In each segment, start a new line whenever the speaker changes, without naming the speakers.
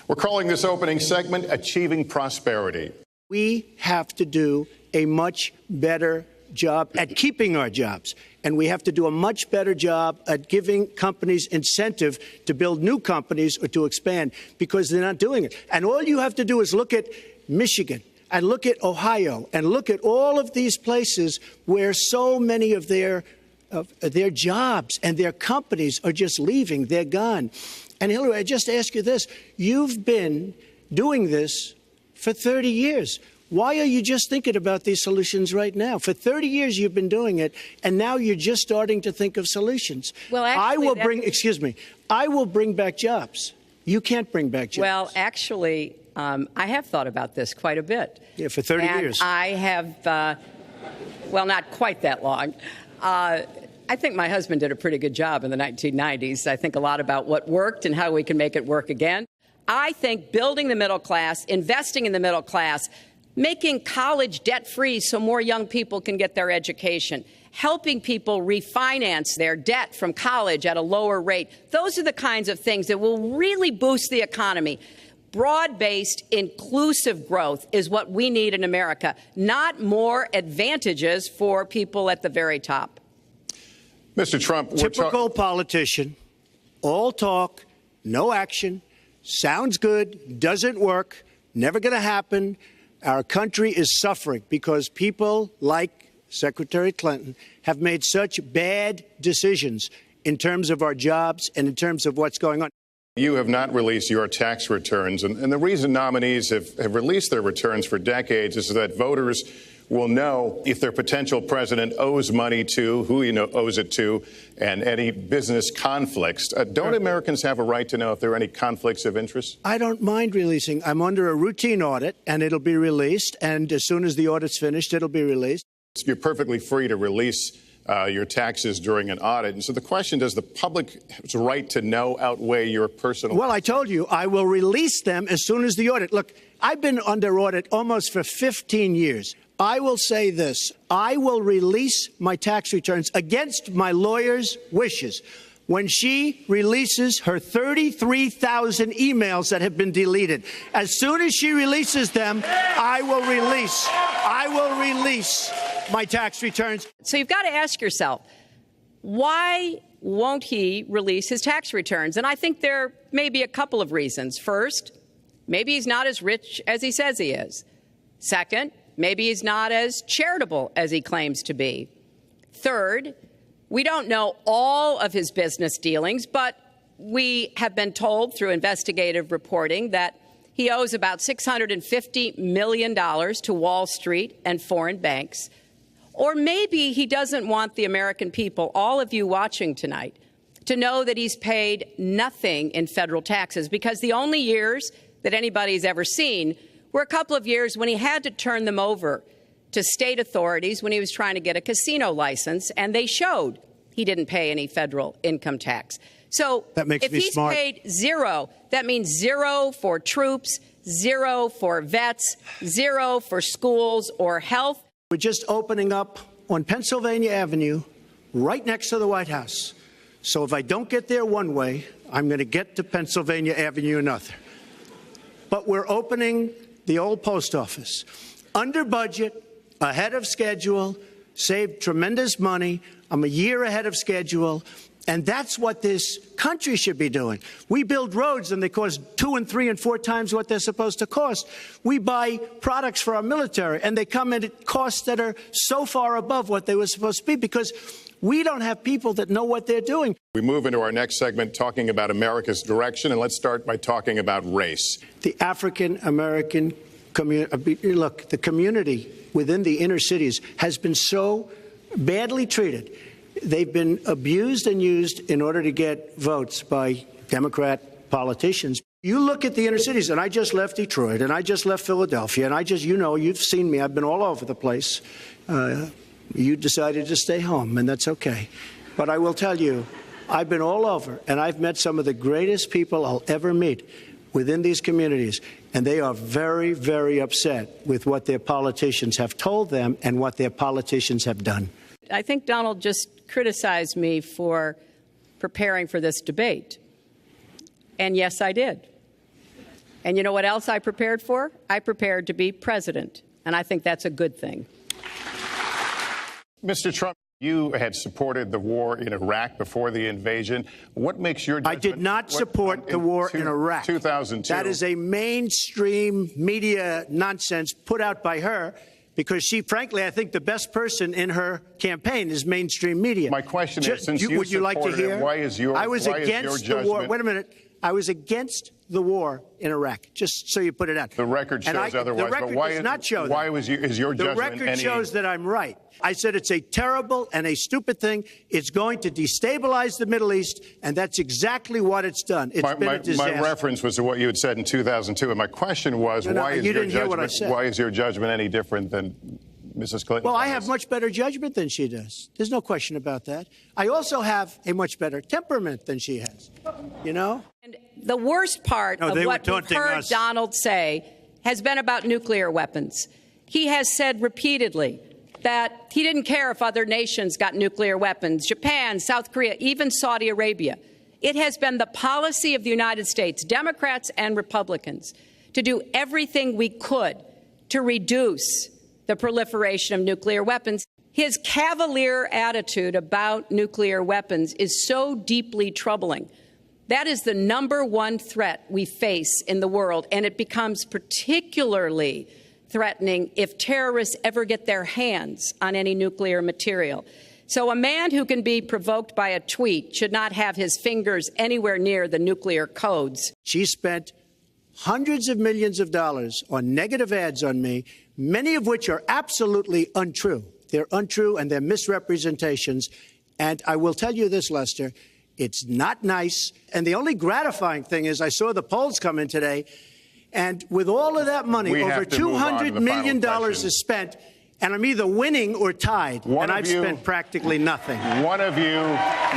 We're calling this opening segment Achieving Prosperity.
We have to do a much better job at keeping our jobs. And we have to do a much better job at giving companies incentive to build new companies or to expand, because they're not doing it. And all you have to do is look at Michigan and look at Ohio and look at all of these places where so many of their jobs and their companies are just leaving. They're gone. And Hillary, I just ask you this. You've been doing this for 30 years. Why are you just thinking about these solutions right now? For 30 years you've been doing it, and now you're just starting to think of solutions.
Well, actually,
I will bring back jobs. You can't bring back jobs.
Well, actually, I have thought about this quite a bit.
Yeah, for 30 years.
I have, well, not quite that long. I think my husband did a pretty good job in the 1990s. I think a lot about what worked and how we can make it work again. I think building the middle class, investing in the middle class, making college debt-free so more young people can get their education, helping people refinance their debt from college at a lower rate. Those are the kinds of things that will really boost the economy. Broad-based, inclusive growth is what we need in America, not more advantages for people at the very top.
Mr. Trump,
typical politician, all talk, no action, sounds good, doesn't work, never going to happen. Our country is suffering because people like Secretary Clinton have made such bad decisions in terms of our jobs and in terms of what's going on.
You have not released your tax returns, and the reason nominees have released their returns for decades is that voters will know if their potential president owes money to, who he owes it to, and any business conflicts. Don't Americans have a right to know if there are any conflicts of interest?
I don't mind releasing. I'm under a routine audit, and it'll be released. And as soon as the audit's finished, it'll be released.
You're perfectly free to release your taxes during an audit. And so the question, does the public's right to know outweigh your personal?
Well, I told you, I will release them as soon as the audit. Look, I've been under audit almost for 15 years. I will say this. I will release my tax returns against my lawyer's wishes when she releases her 33,000 emails that have been deleted. As soon as she releases them, I will release my tax returns.
So you've got to ask yourself, why won't he release his tax returns? And I think there may be a couple of reasons. First, maybe he's not as rich as he says he is. Second, maybe he's not as charitable as he claims to be. Third, we don't know all of his business dealings, but we have been told through investigative reporting that he owes about $650 million to Wall Street and foreign banks. Or maybe he doesn't want the American people, all of you watching tonight, to know that he's paid nothing in federal taxes, because the only years that anybody's ever seen were a couple of years when he had to turn them over to state authorities when he was trying to get a casino license, and they showed he didn't pay any federal income tax. So if he's paid zero, that means zero for troops, zero for vets, zero for schools or health.
We're just opening up on Pennsylvania Avenue, right next to the White House. So if I don't get there one way, I'm going to get to Pennsylvania Avenue another. But we're opening the old post office under budget, ahead of schedule, saved tremendous money. I'm a year ahead of schedule. And that's what this country should be doing. We build roads and they cost 2 and 3 and 4 times what they're supposed to cost. We buy products for our military and they come at costs that are so far above what they were supposed to be because we don't have people that know what they're doing.
We move into our next segment talking about America's direction, and let's start by talking about race.
The African-American community, look, the community within the inner cities has been so badly treated. They've been abused and used in order to get votes by Democrat politicians. You look at the inner cities, and I just left Detroit, and I just left Philadelphia, and I just, you've seen me. I've been all over the place. You decided to stay home, and that's okay. But I will tell you, I've been all over, and I've met some of the greatest people I'll ever meet within these communities, and they are very, very upset with what their politicians have told them and what their politicians have done.
I think Donald just criticized me for preparing for this debate. And yes, I did. And you know what else I prepared for? I prepared to be president. And I think that's a good thing.
Mr. Trump, you had supported the war in Iraq before the invasion. What makes your judgment?
I did not support the war in Iraq.
2002.
That is a mainstream media nonsense put out by her because she, frankly, I think the best person in her campaign is mainstream media.
My question is, since you
would you like to hear?
Why is your
against the war. Wait a minute. I was against the war in Iraq, just so you put it out.
The record shows otherwise.
The record does not show that.
Why is your judgment?
The record shows that I'm right. I said it's a terrible and a stupid thing. It's going to destabilize the Middle East, and that's exactly what it's done. It's been a disaster.
My reference was to what you had said in 2002, and my question was, why is your judgment any different than Mrs. Clinton?
Well, I have much better judgment than she does. There's no question about that. I also have a much better temperament than she has, you know?
And the worst part of what we've heard Donald say has been about nuclear weapons. He has said repeatedly that he didn't care if other nations got nuclear weapons, Japan, South Korea, even Saudi Arabia. It has been the policy of the United States, Democrats and Republicans, to do everything we could to reduce the proliferation of nuclear weapons. His cavalier attitude about nuclear weapons is so deeply troubling. That is the number one threat we face in the world, and it becomes particularly threatening if terrorists ever get their hands on any nuclear material. So a man who can be provoked by a tweet should not have his fingers anywhere near the nuclear codes.
She spent hundreds of millions of dollars on negative ads on me, many of which are absolutely untrue. They're untrue and they're misrepresentations. And I will tell you this, Lester, it's not nice. And the only gratifying thing is I saw the polls come in today, and with all of that money, over $200 million is spent, and I'm either winning or tied, and I've spent practically nothing.
One of you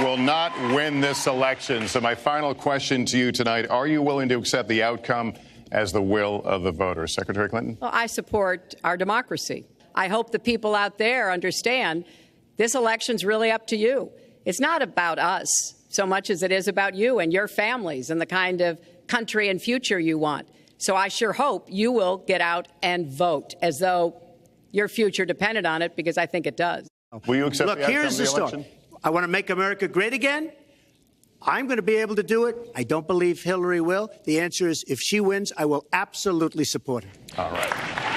will not win this election. So my final question to you tonight, are you willing to accept the outcome as the will of the voters? Secretary Clinton?
Well, I support our democracy. I hope the people out there understand this election's really up to you. It's not about us so much as it is about you and your families and the kind of country and future you want. So I sure hope you will get out and vote as though your future depended on it, because I think it does.
Will you accept the outcome
here's the
of the election?
story. I want to make America great again. I'm going to be able to do it. I don't believe Hillary will. The answer is, if she wins, I will absolutely support her.
All right.